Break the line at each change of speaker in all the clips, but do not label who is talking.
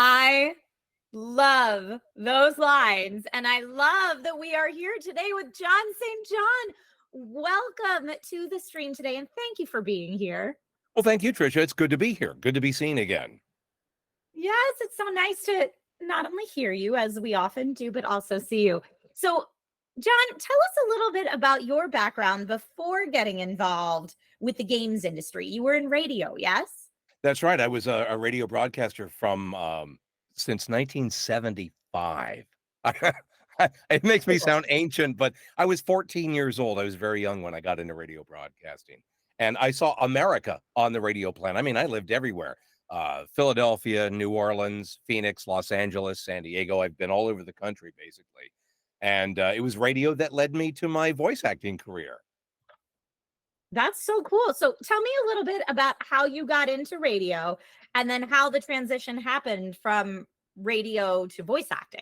I love those lines. And I love that we are here today with John St. John. Welcome to the stream today, and thank you for being here.
Well, thank you, Tricia. It's good to be here. Good to be seen again.
Yes, it's so nice to not only hear you, as we often do, but also see you. So, John, tell us a little bit about your background before getting involved with the games industry. You were in radio, yes?
That's right. I was a radio broadcaster from since 1975. It makes me sound ancient, but I was 14 years old. I was very young when I got into radio broadcasting. And I saw America on the radio plan. I mean, I lived everywhere. Philadelphia, New Orleans, Phoenix, Los Angeles, San Diego. I've been all over the country, basically. And it was radio that led me to my voice acting career.
That's so cool. So tell me a little bit about how you got into radio and then how the transition happened from radio to voice acting.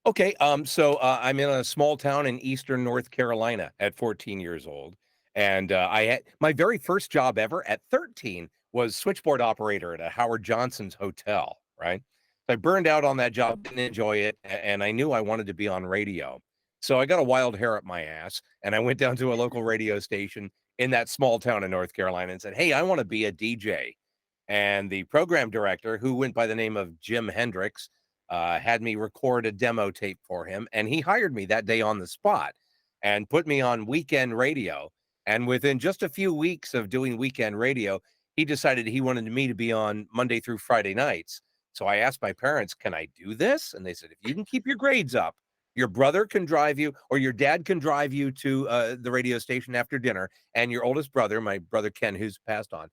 Okay, so I'm in a small town in eastern North Carolina at 14 years old, and I had my very first job ever at 13 was switchboard operator at a Howard Johnson's hotel. Right, so I burned out on that job, didn't enjoy it, and I knew I wanted to be on radio. So I got a wild hair up my ass, and I went down to a local radio station in that small town in North Carolina and said, "Hey, I want to be a DJ." And the program director, who went by the name of Jim Hendricks, had me record a demo tape for him, and he hired me that day on the spot and put me on weekend radio. And within just a few weeks of doing weekend radio, he decided he wanted me to be on Monday through Friday nights. So I asked my parents, "Can I do this?" And they said, "If you can keep your grades up, your brother can drive you, or your dad can drive you to the radio station after dinner, and your oldest brother, my brother Ken, who's passed on,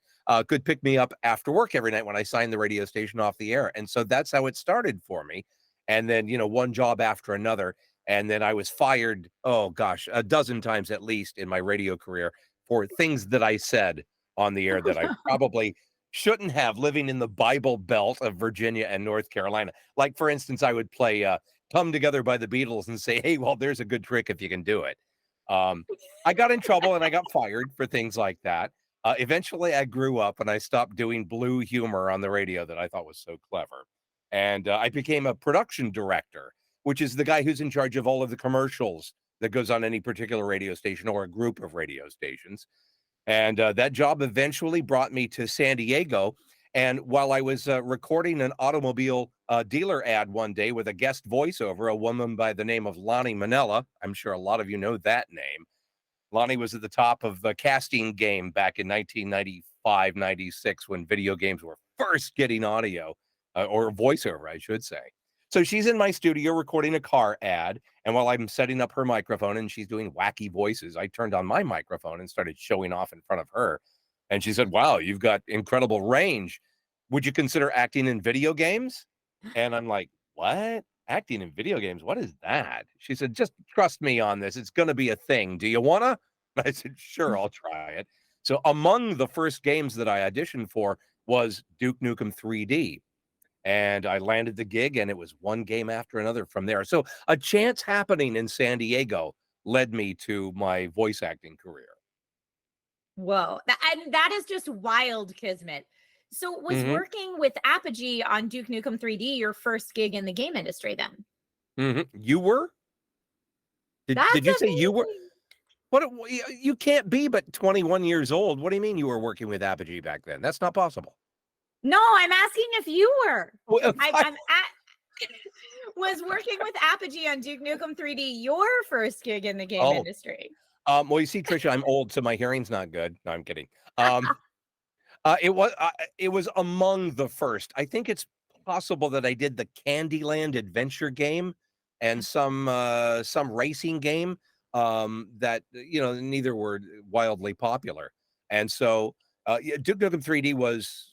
could pick me up after work every night when I signed the radio station off the air." And so that's how it started for me. And then, one job after another. And then I was fired, oh gosh, a dozen times at least in my radio career for things that I said on the air that I probably shouldn't have, living in the Bible Belt of Virginia and North Carolina. Like, for instance, I would play Come Together by the Beatles and say, "Hey, well, there's a good trick if you can do it." I got in trouble and I got fired for things like that. Eventually, I grew up and I stopped doing blue humor on the radio that I thought was so clever. And I became a production director, which is the guy who's in charge of all of the commercials that goes on any particular radio station or a group of radio stations. And that job eventually brought me to San Diego. And while I was recording an automobile dealer ad one day with a guest voiceover, a woman by the name of Lonnie Manella, I'm sure a lot of you know that name. Lonnie was at the top of the casting game back in 1995, 96, when video games were first getting audio, or voiceover, I should say. So she's in my studio recording a car ad, and while I'm setting up her microphone and she's doing wacky voices, I turned on my microphone and started showing off in front of her. And she said, "Wow, you've got incredible range. Would you consider acting in video games?" And I'm like, "What? Acting in video games? What is that?" She said, "Just trust me on this. It's going to be a thing. Do you want to?" I said, "Sure, I'll try it." So among the first games that I auditioned for was Duke Nukem 3D. And I landed the gig, and it was one game after another from there. So a chance happening in San Diego led me to my voice acting career.
Whoa. And that is just wild kismet. So was
Hmm.
working with Apogee on Duke Nukem 3D your first gig in the game industry then?
You were? Did
That's
you say you were?
amazing.
You can't be but 21 years old. What do you mean you were working with Apogee back then? That's not possible.
No, I'm asking if you were.
Well,
I'm at was working with Apogee on Duke Nukem 3D your first gig in the game
oh,
industry?
well, you see, Trisha, I'm old, so my hearing's not good. No, I'm kidding. Um, it was among the first. I think it's possible that I did the Candyland adventure game and some racing game that neither were wildly popular. And so yeah, Duke Nukem 3D was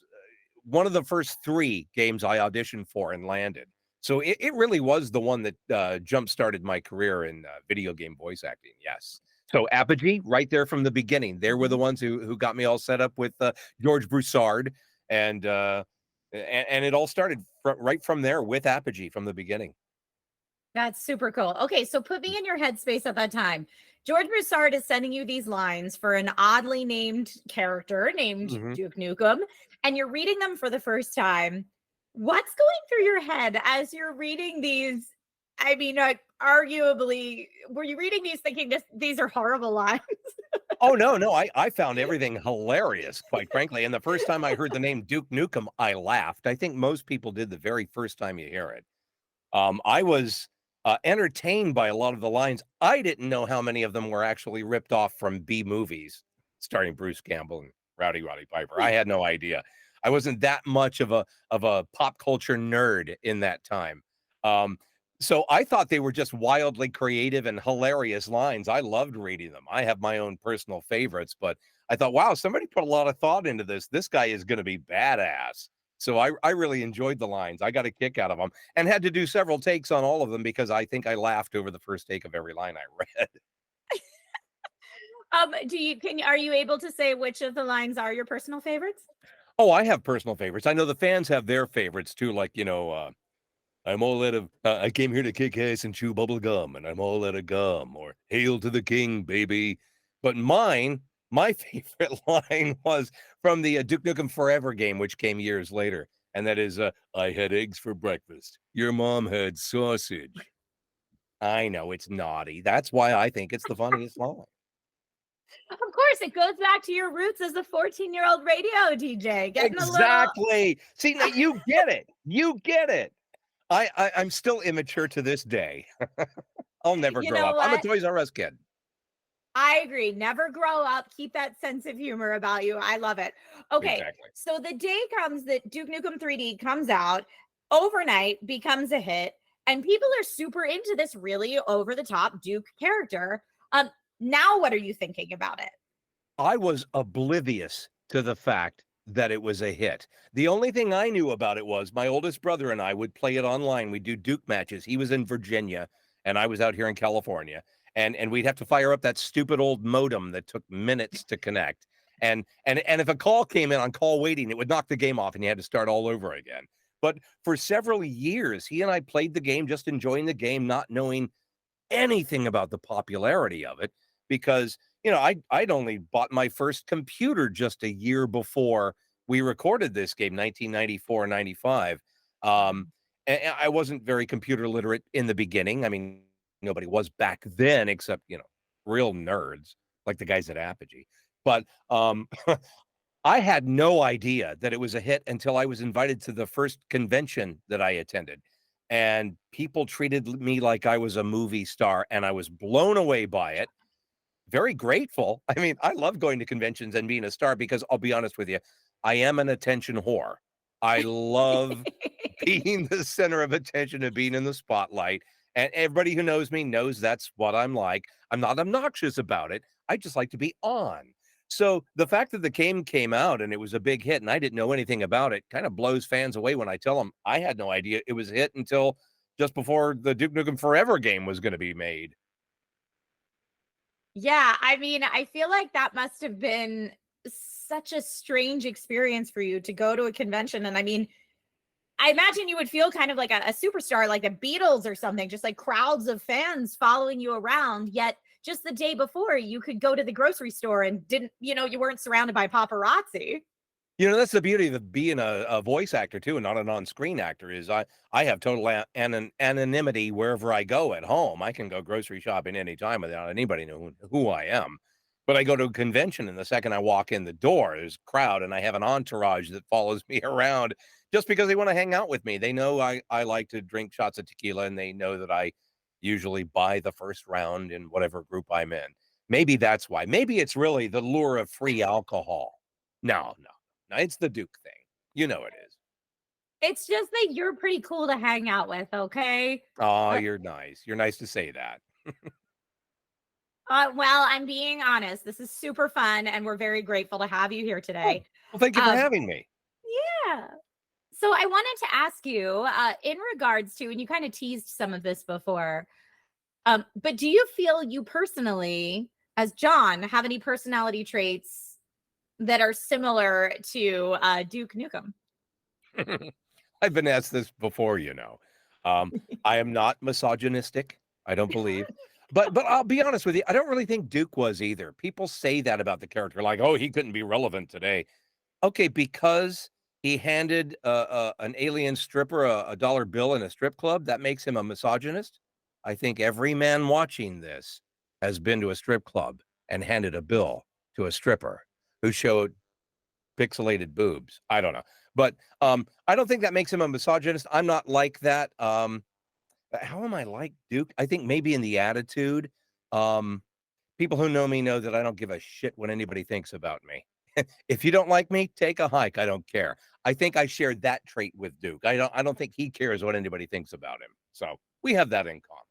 one of the first three games I auditioned for and landed. So it really was the one that jump started my career in video game voice acting. Yes. So Apogee, right there from the beginning, they were the ones who got me all set up with George Broussard, and it all started right from there with Apogee from the beginning.
That's super cool. Okay, so put me in your headspace at that time. George Broussard is sending you these lines for an oddly named character named
Mhm.
Duke Nukem, and you're reading them for the first time. What's going through your head as you're reading these? I mean, arguably, were you reading these thinking these are horrible lines?
Oh, no, no, I found everything hilarious, quite frankly, and the first time I heard the name Duke Nukem, I laughed. I think most people did the very first time you hear it. I was, entertained by a lot of the lines. I didn't know how many of them were actually ripped off from B movies starring Bruce Campbell and Rowdy Roddy Piper. I had no idea. I wasn't that much of a pop culture nerd in that time. Um, so I thought they were just wildly creative and hilarious lines. I loved reading them. I have my own personal favorites, but I thought, wow, somebody put a lot of thought into this. This guy is gonna be badass. So I really enjoyed the lines. I got a kick out of them and had to do several takes on all of them because I think I laughed over the first take of every line I read.
Do you can are you able to say which of the lines are your personal favorites?
Oh, I have personal favorites. I know the fans have their favorites too, like, I'm all out of I came here to kick ass and chew bubble gum, and I'm all out of gum, or "Hail to the king, baby." But my favorite line was from the, Duke Nukem Forever game, which came years later, and that is, "I had eggs for breakfast. Your mom had sausage." I know, it's naughty. That's why I think it's the funniest line.
Of course, it goes back to your roots as a 14-year-old radio DJ, getting a little.
Exactly. See, now you get it. You get it. I'm still immature to this day. I'll never
You
grow
know
up. I'm a
what?
Toys R Us kid.
I agree. Never grow up. Keep that sense of humor about you. I love it. Okay,
Exactly.
so the day comes that Duke Nukem 3D comes out overnight, becomes a hit, and people are super into this really over the top Duke character. Um, Now what are you thinking about it?
I was oblivious to the fact that it was a hit. The only thing I knew about it was my oldest brother and I would play it online. We'd do Duke matches. He was in Virginia and I was out here in California. And we'd have to fire up that stupid old modem that took minutes to connect. And if a call came in on call waiting, it would knock the game off and you had to start all over again. But for several years, he and I played the game, just enjoying the game, not knowing anything about the popularity of it because I'd only bought my first computer just a year before we recorded this game, 1994, 95. um and I wasn't very computer literate in the beginning. I mean, nobody was back then except real nerds like the guys at Apogee. But I had no idea that it was a hit until I was invited to the first convention that I attended, and people treated me like I was a movie star, and I was blown away by it. Very grateful. I mean, I love going to conventions and being a star because I'll be honest with you, I am an attention whore. I love being the center of attention and being in the spotlight, and everybody who knows me knows that's what I'm like. I'm not obnoxious about it. I just like to be on. So the fact that the game came out and it was a big hit and I didn't know anything about it kind of blows fans away when I tell them I had no idea it was a hit until just before the Duke Nukem Forever game was going to be made.
Yeah, I mean, I feel like that must have been such a strange experience for you to go to a convention. And I mean, I imagine you would feel kind of like a superstar, like the Beatles or something, just like crowds of fans following you around. Yet, just the day before, you could go to the grocery store and you weren't surrounded by paparazzi.
That's the beauty of being a voice actor too, and not an on-screen actor. Is I have total anonymity wherever I go at home. I can go grocery shopping anytime without anybody knowing who I am. But I go to a convention, and the second I walk in the door, there's a crowd, and I have an entourage that follows me around just because they want to hang out with me. They know I like to drink shots of tequila, and they know that I usually buy the first round in whatever group I'm in. Maybe that's why. Maybe it's really the lure of free alcohol. No, no. No, it's the Duke thing. You know it is.
It's just that you're pretty cool to hang out with, okay?
Oh,
Uh,
you're nice. You're nice to say that.
well, I'm being honest. This is super fun, and we're very grateful to have you here
Oh,
today.
well, thank you for
Um,
having me.
yeah. So I wanted to ask you, in regards to, and you kind of teased some of this before, but do you feel you personally, as John, have any personality traits that are similar to Duke Nukem?
I've been asked this before, Um, I am not misogynistic, I don't believe. But I'll be honest with you, I don't really think Duke was either. People say that about the character, like, oh, he couldn't be relevant today. Okay, because He handed an alien stripper a dollar bill in a strip club. That makes him a misogynist. I think every man watching this has been to a strip club and handed a bill to a stripper who showed pixelated boobs. I don't know. But I don't think that makes him a misogynist. I'm not like that. How am I like Duke? I think maybe in the attitude. Um, People who know me know that I don't give a shit what anybody thinks about me. If you don't like me, take a hike. I don't care. I think I shared that trait with Duke. I don't think he cares what anybody thinks about him. So we have that in common.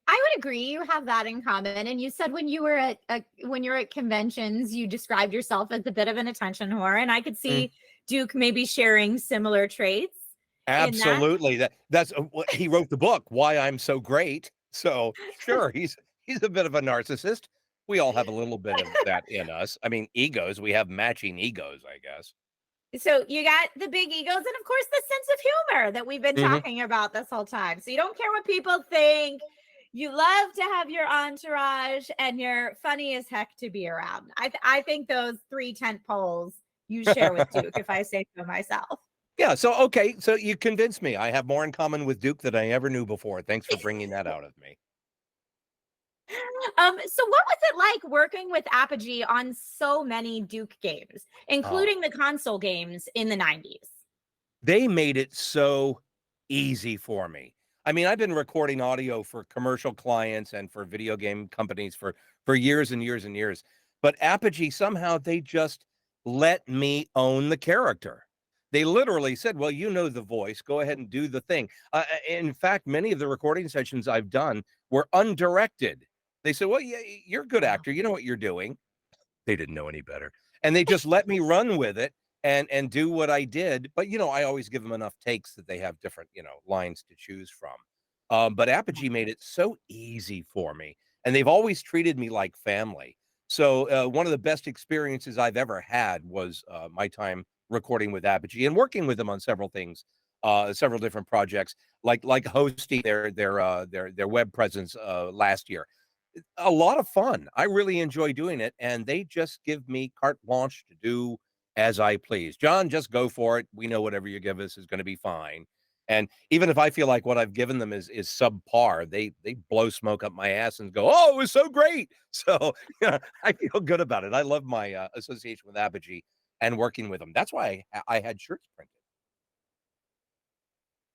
I would agree. You have that in common. And you said when you were when you're at conventions, you described yourself as a bit of an attention whore, and I could
Mm,
see Duke maybe sharing similar traits in that.
absolutely. That's what he wrote the book, Why I'm So Great. So sure, he's a bit of a narcissist. We all have a little bit of that in us. I mean, egos. We have matching egos, I guess.
So you got the big egos, and of course the sense of humor that we've been
Hmm.
talking about this whole time. So you don't care what people think. You love to have your entourage, and you're funny as heck to be around. I think those three tent poles you share with Duke, if I say so myself.
Yeah. So okay. So you convinced me. I have more in common with Duke than I ever knew before. Thanks for bringing that out of me.
So what was it like working with Apogee on so many Duke games,
Oh,
including the console games in the 90s?
they made it so easy for me. I mean, I've been recording audio for commercial clients and for video game companies for years and years and years. But Apogee somehow they just let me own the character. They literally said, "Well, you know the voice. Go ahead and do the thing." In fact, many of the recording sessions I've done were undirected. They said, "Well, yeah, you're a good
Wow.
actor. You know what you're doing." They didn't know any better, and they just let me run with it and do what I did. But I always give them enough takes that they have different lines to choose from. But Apogee made it so easy for me, and they've always treated me like family. So one of the best experiences I've ever had was my time recording with Apogee and working with them on several things, several different projects, like hosting their web presence last year. A lot of fun. I really enjoy doing it, and they just give me carte blanche to do as I please. "John, just go for it. We know whatever you give us is gonna be fine." And even if I feel like what I've given them is subpar, they blow smoke up my ass and go, "Oh, it was so great." So, yeah, I feel good about it. I love my, association with Apogee and working with them. That's why I had shirts printed,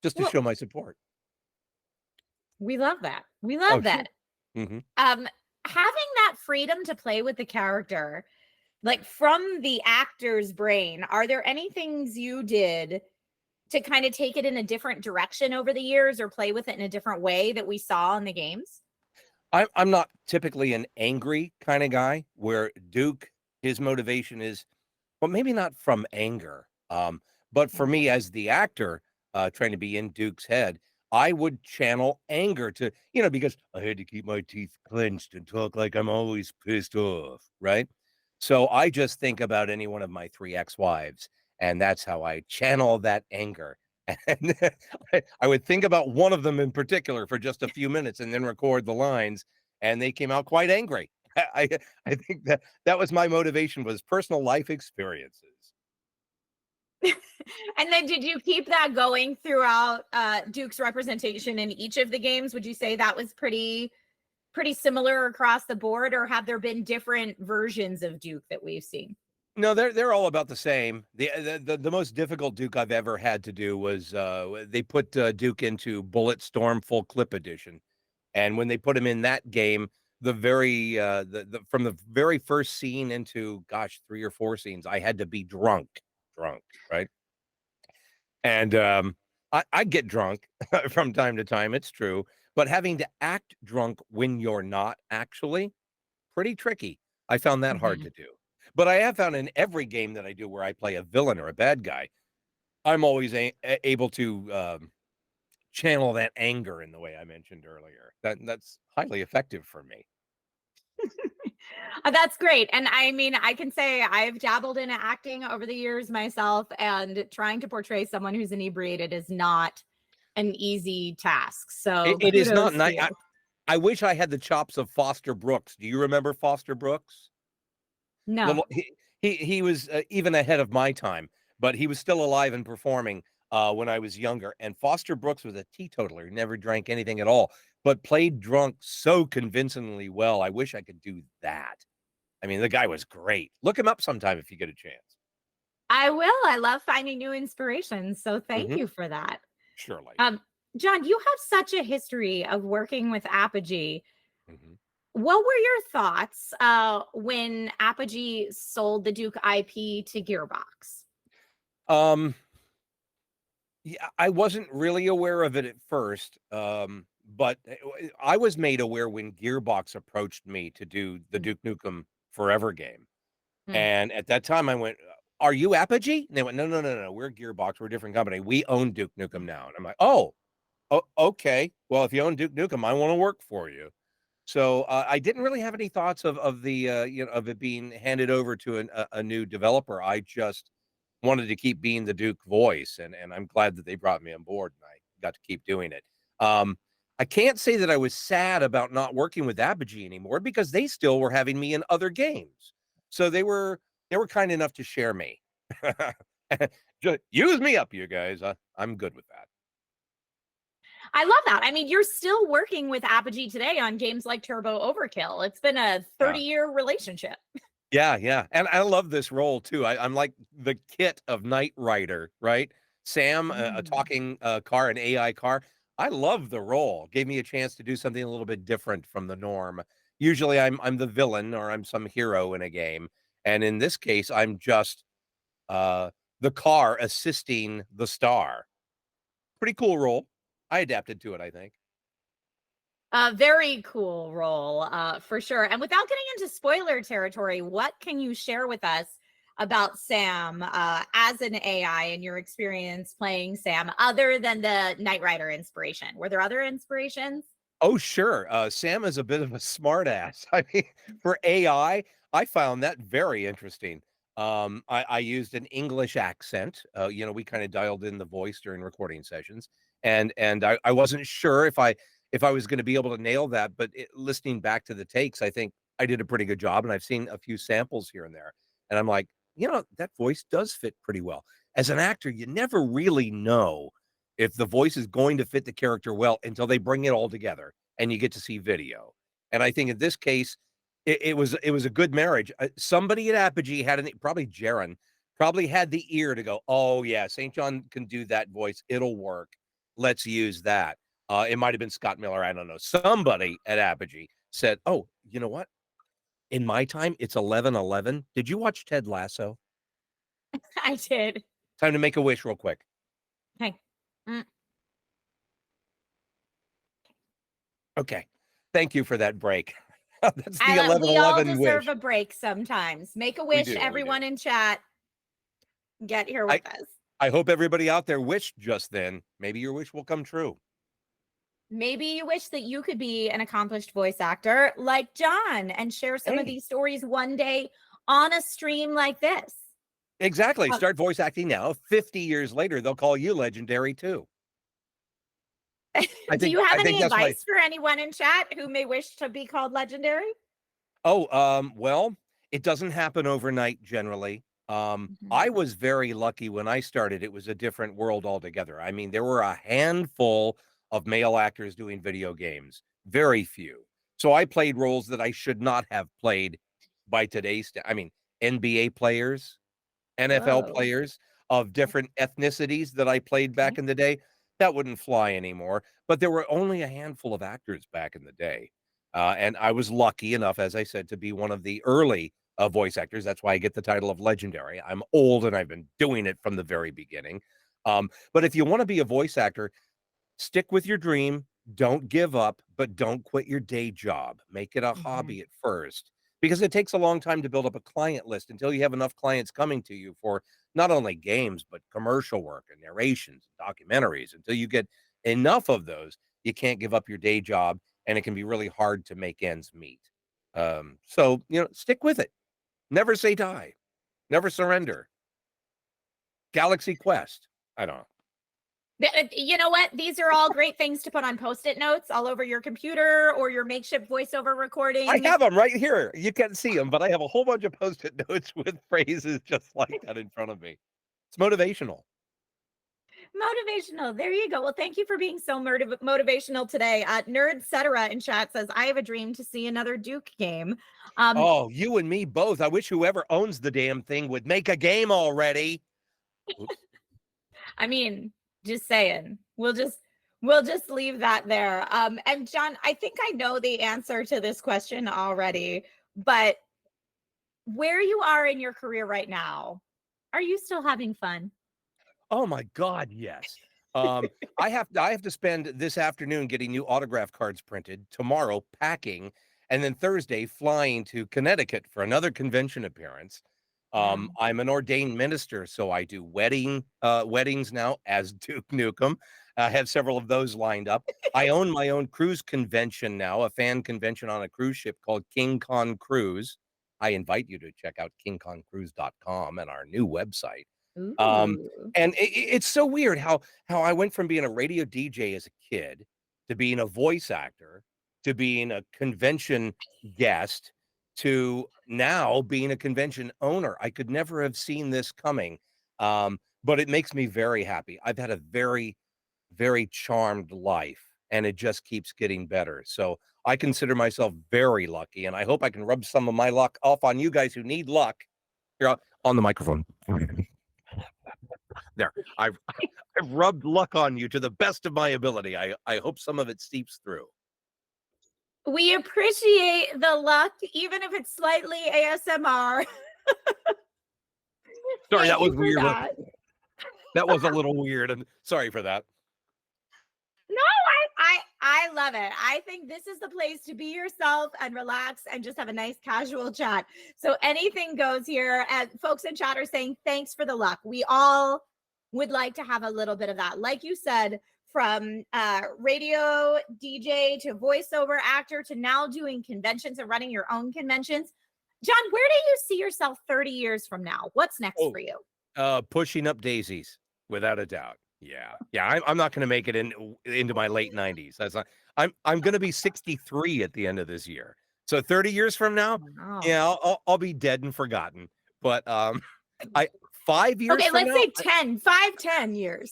just to
Well,
show my support.
we love that. We
Oh,
love
sure.
that.
Mhm.
Um, Having that freedom to play with the character, like from the actor's brain, are there any things you did to kind of take it in a different direction over the years or play with it in a different way that we saw in the games?
I'm not typically an angry kinda guy, where Duke, his motivation is well, maybe not from anger, but for me as the actor, trying to be in Duke's head, I would channel anger to because I had to keep my teeth clenched and talk like I'm always pissed off, right? So I just think about any one of my 3 ex-wives, and that's how I channel that anger. And I would think about one of them in particular for just a few minutes and then record the lines, and they came out quite angry. I I think that was my motivation was personal life experiences.
And then did you keep that going throughout Duke's representation in each of the games? Would you say that was pretty similar across the board, or have there been different versions of Duke that we've seen?
No, they're all about the same. The most difficult Duke I've ever had to do was, they put, Duke into Bulletstorm Full Clip Edition, and when they put him in that game, the from the very first scene into, gosh, 3 or 4 scenes, I had to be drunk, right? And, I get drunk from time to time, it's true, but having to act drunk when you're not actually, pretty tricky. I found that hard
Mhm.
to do. But I have found in every game that I do where I play a villain or a bad guy, I'm always able to, channel that anger in the way I mentioned earlier. That's highly effective for me.
That's great. And I mean, I can say I've dabbled in acting over the years myself, and trying to portray someone who's inebriated is not an easy task. So
It is not,
kudos
and
to
I wish I had the chops of Foster Brooks. Do you remember Foster Brooks?
no.
Little He was, even ahead of my time, but he was still alive and performing, when I was younger, and Foster Brooks was a teetotaler, he never drank anything at all, but played drunk so convincingly well, I wish I could do that. I mean, the guy was great. Look him up sometime if you get a chance.
I will. I love finding new inspirations. So thank
Mhm.
you for that.
Surely.
Um, John, you have such a history of working with Apogee.
Mhm.
What were your thoughts when Apogee sold the Duke IP to Gearbox?
Um, yeah, I wasn't really aware of it at first, but, I was made aware when Gearbox approached me to do the
Mm,
Duke Nukem Forever game.
mm,
And at that time, I went, "Are you Apogee?" And they went, "No, no, no, no, we're Gearbox, we're a different company. We own Duke Nukem
mm.
now." And I'm like, "Oh, okay. Well, if you own Duke Nukem, I wanna work for you." So, I didn't really have any thoughts of the, of it being handed over to a new developer. I just wanted to keep being the Duke voice, and I'm glad that they brought me on board, and I got to keep doing it. Um, I can't say that I was sad about not working with Apogee anymore because they still were having me in other games. So they were kind enough to share me. Just use me up, you guys. I'm good with that.
I love that. I mean, you're still working with Apogee today on games like Turbo Overkill. It's been a
Yeah.
30-year relationship.
Yeah, yeah, and I love this role too. I'm like the Kit of Knight Rider, right? Sam, a
Mm.
talking, car, an AI car. I love the role. Gave me a chance to do something a little bit different from the norm. Usually, I'm the villain or I'm some hero in a game, and in this case, I'm just, uh, the car assisting the star. Pretty cool role. I adapted to it, I think.
A very cool role, for sure. And without getting into spoiler territory, what can you share with us about Sam as an AI and your experience playing Sam, other than the Knight Rider inspiration? Were there other inspirations?
Oh, sure. Sam is a bit of a smartass. I mean, for AI, I found that very interesting. I used an English accent. We kind of dialed in the voice during recording sessions, and I wasn't sure if I was going to be able to nail that. But listening back to the takes, I think I did a pretty good job, and I've seen a few samples here and there, and I'm like, that voice does fit pretty well. As an actor, you never really know if the voice is going to fit the character well until they bring it all together and you get to see video. And I think in this case, it was a good marriage. Somebody at Apogee had probably Jaron probably had the ear to go, oh yeah, St. John can do that voice. It'll work. Let's use that. It might have been Scott Miller. I don't know. Somebody at Apogee said, oh, you know what? In my time, it's 11:11. Did you watch Ted Lasso?
I did.
Time to make a wish real quick.
Okay. Mm.
Okay. Thank you for that break. That's the
We all
11:11
deserve
wish.
a break sometimes. Make a
We
wish,
do, we do.
everyone in chat. Get here
I
with us.
I hope everybody out there wished just then. Maybe your wish will come true.
Maybe you wish that you could be an accomplished voice actor like John and share some of
Hey,
these stories one day on a stream like this.
exactly.
Uh,
Start voice acting now. 50 years later, they'll call you legendary too. I
do
think
you have
I think
any
that's why.
advice for anyone in chat who may wish to be called legendary?
Oh, well, it doesn't happen overnight generally. I
Mhm.
was very lucky when I started, it was a different world altogether. I mean, there were a handful of male actors doing video games, very few. So I played roles that I should not have played by today's I mean, NBA players, NFL
Whoa.
players of different ethnicities that I played back
Okay.
in the day, that wouldn't fly anymore, but there were only a handful of actors back in the day, and I was lucky enough, as I said, to be one of the early, voice actors. That's why I get the title of legendary. I'm old, and I've been doing it from the very beginning, but if you wanna be a voice actor, stick with your dream, don't give up, but don't quit your day job. Make it a
Mhm.
hobby at first because it takes a long time to build up a client list until you have enough clients coming to you for not only games, but commercial work and narrations, and documentaries. Until you get enough of those, you can't give up your day job and it can be really hard to make ends meet. So, stick with it. Never say die. Never surrender. Galaxy Quest. I don't know.
You know what? These are all great things to put on Post-it notes all over your computer or your makeshift voiceover
I
recording.
have them right here. You can't see them, but I have a whole bunch of Post-it notes with phrases just like that in front of me. It's motivational.
Motivational. There you go. Well, thank you for being so motivational today. Nerd Cetera in chat says, I have a dream to see another Duke game. Um,
Oh, you and me both. I wish whoever owns the damn thing would make a game already. Oops.
I mean, just saying. We'll just leave that there. And John, I think I know the answer to this question already, but where you are in your career right now, are you still having fun?
Oh my God, yes. I have to spend this afternoon getting new autograph cards printed, tomorrow packing, and then Thursday flying to Connecticut for another convention appearance.
Wow.
I'm an ordained minister, so I do weddings now as Duke Nukem. I have several of those lined up. I own my own cruise convention now, a fan convention on a cruise ship called King Con Cruise. I invite you to check out kingconcruise.com and our new website. Um,
Ooh.
and it's so weird how I went from being a radio DJ as a kid to being a voice actor to being a convention guest to now being a convention owner. I could never have seen this coming. But it makes me very happy. I've had a very, very charmed life and it just keeps getting better. So I consider myself very lucky and I hope I can rub some of my luck off on you guys who need luck. Here on the microphone. There. I've rubbed luck on you to the best of my ability. I hope some of it seeps through.
We appreciate the luck, even if it's slightly ASMR.
Sorry, that
Thank
was
you for
weird.
that.
That was a little weird, and sorry for that.
No, I love it. I think this is the place to be yourself and relax and just have a nice casual chat. So anything goes here. And folks in chat are saying thanks for the luck. We all would like to have a little bit of that. Like you said, from radio DJ to voiceover actor to now doing conventions and running your own conventions. John, where do you see yourself 30 years from now? What's next
Oh,
for you?
pushing up daisies, without a doubt. Yeah, yeah. I'm not going to make it into my late 90s. That's not. I'm going to be 63 at the end of this year. So 30 years from now,
Wow.
yeah, I'll be dead and forgotten. But I 5 years
Okay,
from
let's
now,
say 10, 5, 10 years.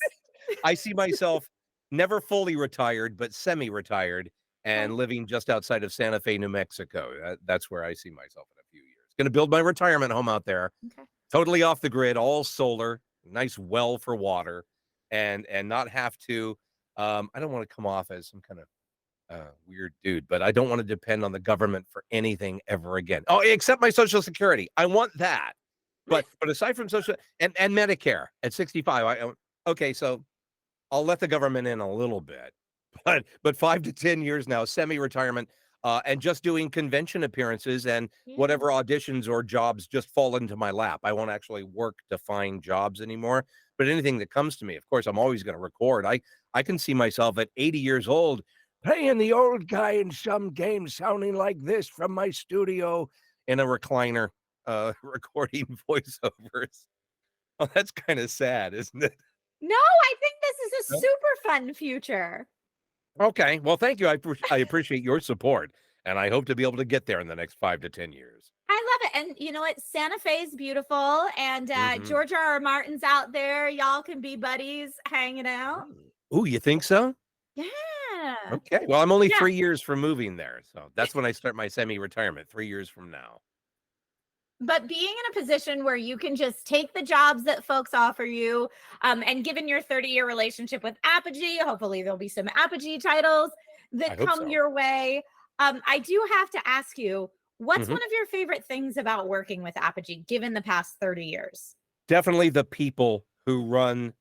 I see myself never fully retired, but semi-retired and
Oh,
living just outside of Santa Fe, New Mexico. That's where I see myself in a few years. Going to build my retirement home out there,
okay.
totally off the grid, all solar, nice well for water, and not have to. I don't want to come off as some kind of weird dude, but I don't want to depend on the government for anything ever again. Oh, except my Social Security. I want that. But aside from social and Medicare at 65, okay, so I'll let the government in a little bit, but 5 to 10 years now, semi-retirement, and just doing convention appearances and
Yeah.
whatever auditions or jobs just fall into my lap. I won't actually work to find jobs anymore, but anything that comes to me, of course, I'm always gonna record. I can see myself at 80 years old playing the old guy in some game sounding like this from my studio in a recliner, recording voiceovers. Oh, that's kinda sad, isn't it?
No, I think this is a
No?
super fun future.
Okay. Well, thank you. I appreciate your support, and I hope to be able to get there in the next 5 to 10 years.
I love it. And you know what? Santa Fe is beautiful. And
Mhm.
George R. R. Martin's out there. Y'all can be buddies hanging out.
Ooh, you think so?
Yeah.
Okay. Well, I'm only
Yeah.
3 years from moving there, so that's when I start my semi-retirement, 3 years from now.
But being in a position where you can just take the jobs that folks offer you, and given your 30-year relationship with Apogee, hopefully there'll be some Apogee titles
I
that
hope
come
so.
your way. I do have to ask you, what's
Mhm.
one of your favorite things about working with Apogee, given the past 30 years?
Definitely the people who run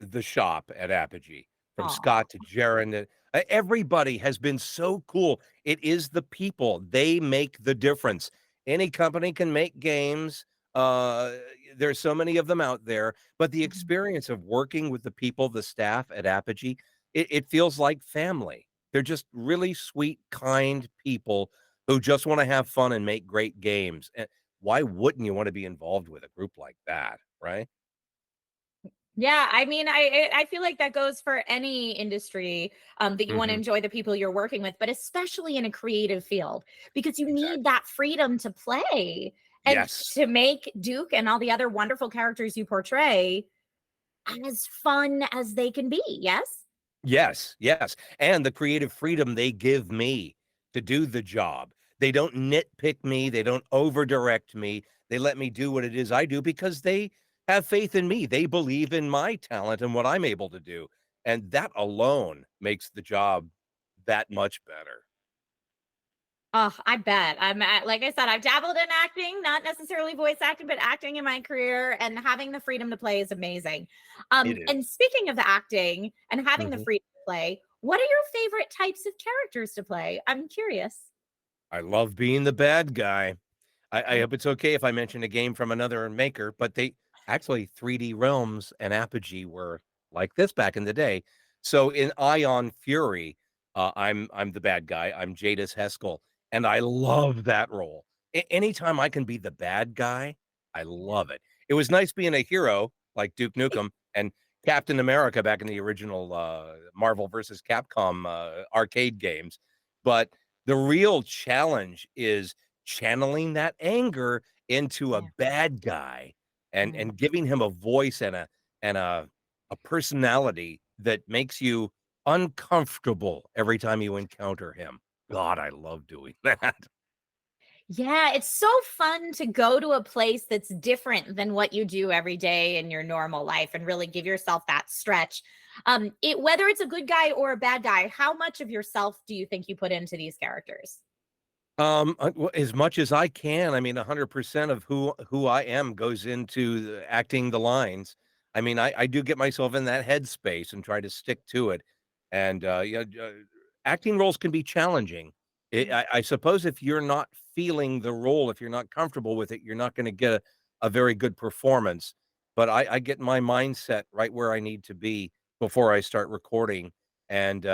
the shop at Apogee, from
Aw.
Scott to Jaron, everybody has been so cool. It is the people, they make the difference. Any company can make games, uh, there's so many of them out there, but the
Mhm.
experience of working with the people, the staff at Apogee, it feels like family. They're just really sweet, kind people who just wanna have fun and make great games, and why wouldn't you wanna be involved with a group like that, right?
Yeah, I mean, I feel like that goes for any industry, that you wanna
Mhm.
enjoy the people you're working with, but especially in a creative field, because you need
Exactly.
that freedom to play and
Yes.
to make Duke and all the other wonderful characters you portray as fun as they can be, yes?
Yes, yes, and the creative freedom they give me to do the job. They don't nitpick me, they don't over-direct me, they let me do what it is I do because they have faith in me, they believe in my talent and what I'm able to do, and that alone makes the job that much better.
Oh, I bet. Like I said, I've dabbled in acting, not necessarily voice acting, but acting in my career, and having the freedom to play is amazing.
It is.
And speaking of the acting and having the
Mhm.
freedom to play, what are your favorite types of characters to play? I'm curious.
I love being the bad guy. I
Mm.
hope it's okay if I mention a game from another maker, but they actually 3D Realms and Apogee were like this back in the day. So in Ion Fury, I'm the bad guy. I'm Jadis Heskel, and I love that role. Anytime I can be the bad guy, I love it. It was nice being a hero like Duke Nukem and Captain America back in the original Marvel versus Capcom arcade games, but the real challenge is channeling that anger into a
Yeah.
bad guy and
Mm.
giving him a voice and a personality that makes you uncomfortable every time you encounter him. God, I love doing that.
Yeah, it's so fun to go to a place that's different than what you do every day in your normal life and really give yourself that stretch. Whether it's a good guy or a bad guy, how much of yourself do you think you put into these characters?
As much as I can. I mean, 100% of who I am goes into acting the lines. I mean, I do get myself in that headspace and try to stick to it. And yeah, acting roles can be challenging. I suppose if you're not feeling the role, if you're not comfortable with it, you're not going to get a very good performance. But I get my mindset right where I need to be before I start recording, and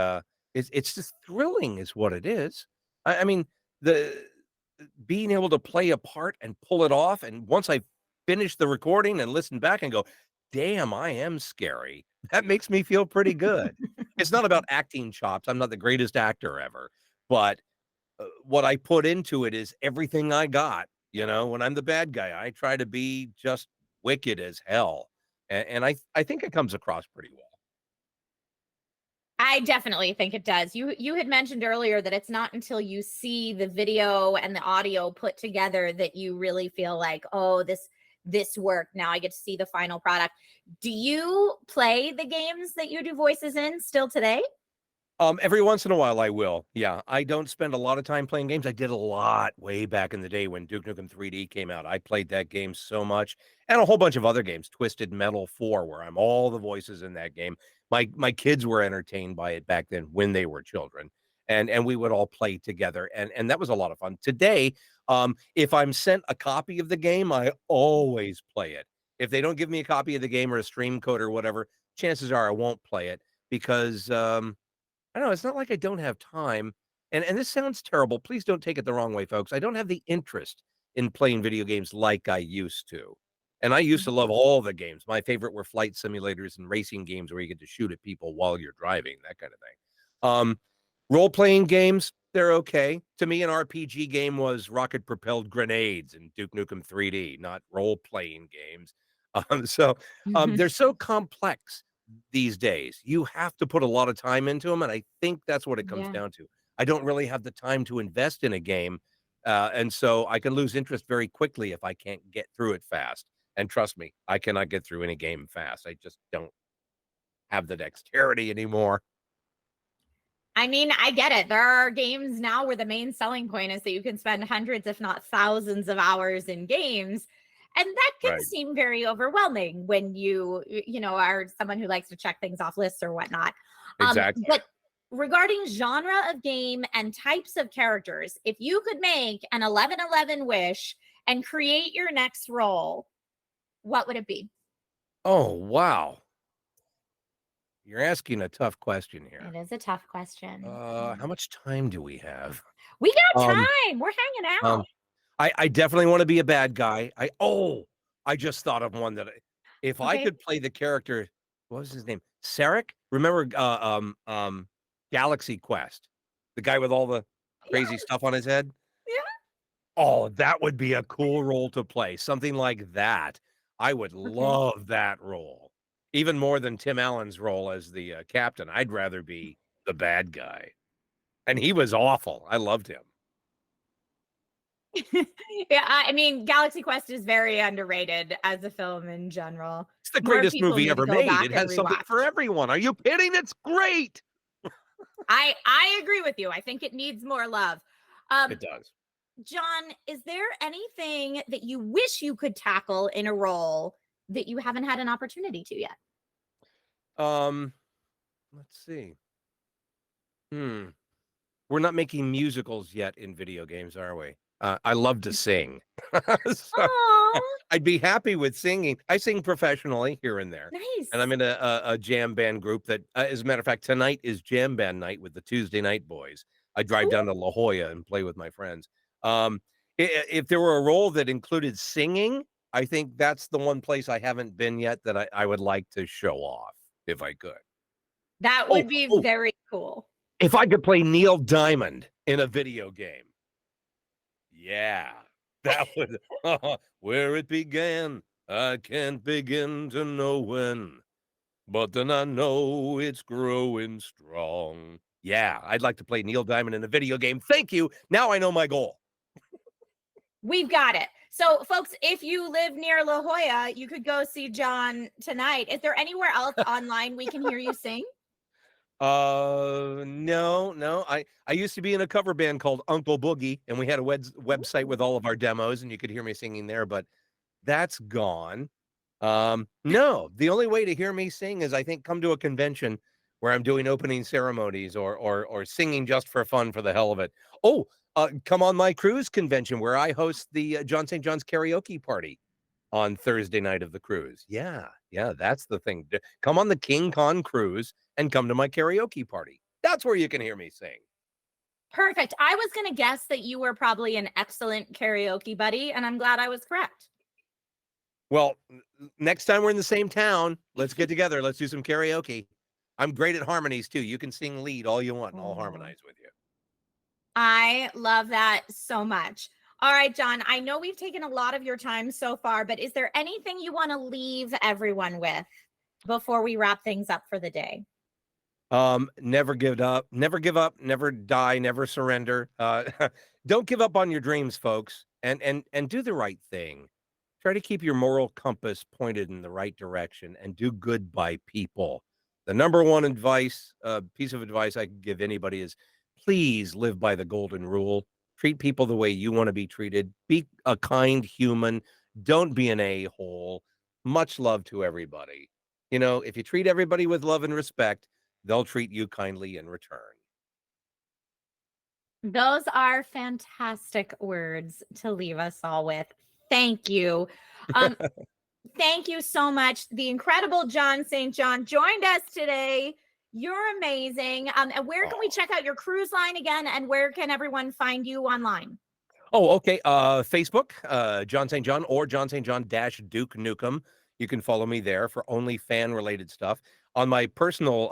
it's just thrilling, is what it is. I mean the being able to play a part and pull it off, and once I finish the recording and listen back and go, "Damn, I am scary," that makes me feel pretty good. It's not about acting chops, I'm not the greatest actor ever, but, what I put into it is everything I got, when I'm the bad guy, I try to be just wicked as hell, and I think it comes across pretty well.
I definitely think it does. You had mentioned earlier that it's not until you see the video and the audio put together that you really feel like, "Oh, this worked. Now I get to see the final product." Do you play the games that you do voices in still today?
Every once in a while, I will. Yeah, I don't spend a lot of time playing games. I did a lot way back in the day when Duke Nukem 3D came out. I played that game so much, and a whole bunch of other games. Twisted Metal 4, where I'm all the voices in that game. My kids were entertained by it back then when they were children, and we would all play together, and that was a lot of fun. Today, if I'm sent a copy of the game, I always play it. If they don't give me a copy of the game or a stream code or whatever, chances are I won't play it because I don't know, it's not like I don't have time, and this sounds terrible, please don't take it the wrong way, folks. I don't have the interest in playing video games like I used to, and I used to love all the games. My favorite were flight simulators and racing games where you get to shoot at people while you're driving, that kinda thing. Um, Role-playing games, they're okay. To me, an RPG game was rocket-propelled grenades in Duke Nukem 3D, not role-playing games. So, they're so complex these days. You have to put a lot of time into them, and I think that's what it comes
Yeah.
down to. I don't really have the time to invest in a game, and so I can lose interest very quickly if I can't get through it fast. And trust me, I cannot get through any game fast. I just don't have the dexterity anymore.
I mean, I get it. There are games now where the main selling point is that you can spend hundreds, if not thousands of hours in games. And that can
Right.
seem very overwhelming when are someone who likes to check things off lists or whatnot.
Exactly.
But regarding genre of game and types of characters, if you could make an 1111 wish and create your next role, what would it be?
Oh, wow. You're asking a tough question
It
here.
is a tough question.
How much time do we have?
We got
Um,
time. We're hanging
um,
out.
I definitely wanna be a bad guy. I just thought of one If I
Okay.
could play the character, what was his name? Sarek? Remember, Galaxy Quest? The guy with all the crazy
Yes.
stuff on his head?
Yeah.
Oh, that would be a cool role to play, something like that. I would
Okay.
love that role. Even more than Tim Allen's role as the, captain. I'd rather be the bad guy, and he was awful. I loved him.
Yeah, I mean, Galaxy Quest is very underrated as a film in general.
It's the
More
greatest
people
movie
need to
ever
go
made.
back
It
and
has something for
rewatch.
everyone. Are you kidding? It's great.
I agree with you. I think it needs more love. Um,
It does.
John, is there anything that you wish you could tackle in a role that you haven't had an opportunity to yet?
Um, let's see. Hmm. We're not making musicals yet in video games, are we? I love to sing. So,
Oh,
I'd be happy with singing. I sing professionally here and there, and I'm
nice.
in a jam band group that, as a matter of fact, tonight is jam band night with the Tuesday Night Boys. I drive
Ooh,
down to La Jolla and play with my friends. If there were a role that included singing, I think that's the one place I haven't been yet that I would like to show off if I could.
that
Oh,
would be
oh,
very cool.
if I could play Neil Diamond in a video game. Yeah, that would where it began, I can't begin to know when, but then I know it's growing strong. Yeah, I'd like to play Neil Diamond in a video game. Thank you. Now I know my goal.
We've got it. So, folks, if you live near La Jolla, you could go see John tonight. Is there anywhere else online we can hear you sing?
No, no. I used to be in a cover band called Uncle Boogie, and we had a website with
Ooh.
all of our demos, and you could hear me singing there, but that's gone. No, the only way to hear me sing is I think come to a convention where I'm doing opening ceremonies or singing just for fun for the hell of it. Oh, come on my cruise convention where I host the John St. John's karaoke party on Thursday night of the cruise. Yeah, yeah, that's the thing. Come on the King Con cruise and come to my karaoke party. That's where you can hear me sing.
Perfect. I was going to guess that you were probably an excellent karaoke buddy, and I'm glad I was correct.
Well, next time we're in the same town, let's get together. Let's do some karaoke. I'm great at harmonies too. You can sing lead all you want, and I'll
Oh,
harmonize with you.
I love that so much. All right, John, I know we've taken a lot of your time so far, but is there anything you want to leave everyone with before we wrap things up for the day?
Never give up, never die, never surrender. Don't give up on your dreams, folks, and do the right thing. Try to keep your moral compass pointed in the right direction and do good by people. The number one piece of advice I could give anybody is please live by the golden rule. Treat people the way you want to be treated. Be a kind human. Don't be an a-hole. Much love to everybody. You know, if you treat everybody with love and respect, they'll treat you kindly in return.
Those are fantastic words to leave us all with. Thank you. Um, Thank you so much. The incredible John St. John joined us today. You're amazing. And where can we
Oh.
check out your cruise line again? And where can everyone find you online?
Oh, okay. Facebook, John St. John or John St. John dash Duke Nukem. You can follow me there for only fan related stuff. On my personal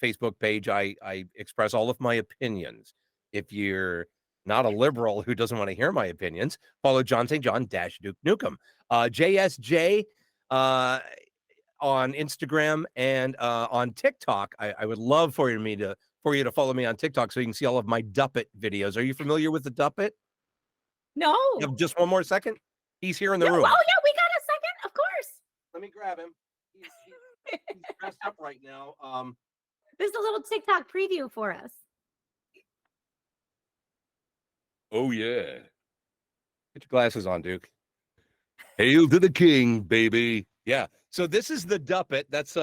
Facebook page, I express all of my opinions. If you're not a liberal who doesn't want to hear my opinions, follow John St. John dash Duke Nukem. JSJ uh, on Instagram and on TikTok. I would love for you to follow me on TikTok so you can see all of my Duppet videos. Are you familiar with the Duppet? You
No.
have just one more second? He's here in
No.
the
Oh,
room.
yeah, we got a second. Of course.
Let me grab him. He's dressed up right now.
There's a little TikTok preview for us.
Oh yeah. Get your glasses on, Duke. Hail to the king, baby. Yeah. So this is the Duppet. That's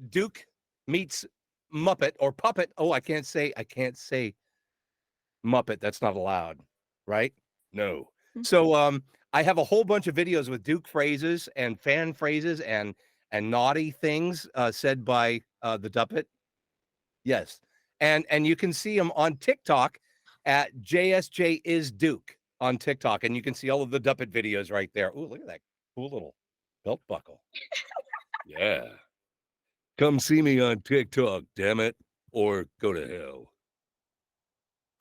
Duke meets Muppet or Puppet. Oh, I can't say Muppet. That's not allowed, right? No. So I have a whole bunch of videos with Duke phrases and fan phrases and naughty things said by the Duppet. Yes. And you can see him on TikTok at JSJ is Duke on TikTok, and you can see all of the Duppet videos right there. Ooh, look at that cool little Belt buckle. Yeah. Come see me on TikTok, damn it, or go to hell.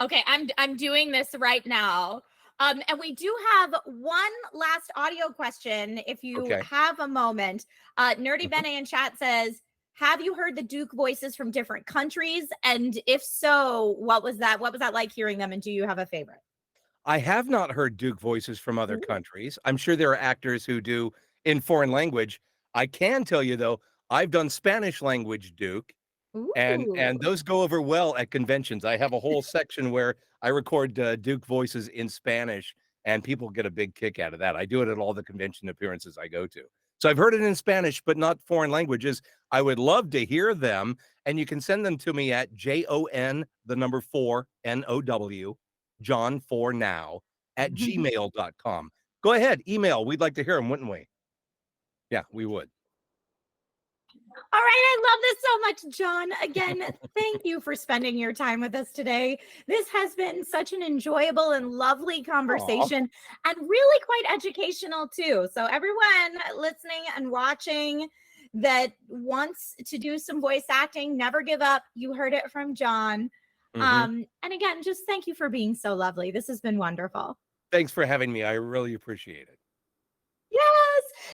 Okay, I'm doing this right now. And we do have one last audio question if you
Okay.
have a moment. Nerdy
Mhm.
Bene in chat says, have you heard the Duke voices from different countries? And if so, what was that? What was that like hearing them? And do you have a favorite?
I have not heard Duke voices from other
Ooh.
countries. I'm sure there are actors who do in foreign language. I can tell you though, I've done Spanish language Duke, and
Ooh.
those go over well at conventions. I have a whole section where I record Duke voices in Spanish, and people get a big kick out of that. I do it at all the convention appearances I go to. So I've heard it in Spanish, but not foreign languages. I would love to hear them, and you can send them to me at JON, the number 4, NOW, John 4 now at gmail.com. Go ahead, email. We'd like to hear them, wouldn't we? Yeah, we would.
All right, I love this so much, John. Again, thank you for spending your time with us today. This has been such an enjoyable and lovely
Aw.
conversation and really quite educational, too. So, everyone listening and watching that wants to do some voice acting, never give up. You heard it from John.
Mhm.
And again, just thank you for being so lovely. This has been wonderful.
Thanks for having me. I really appreciate it.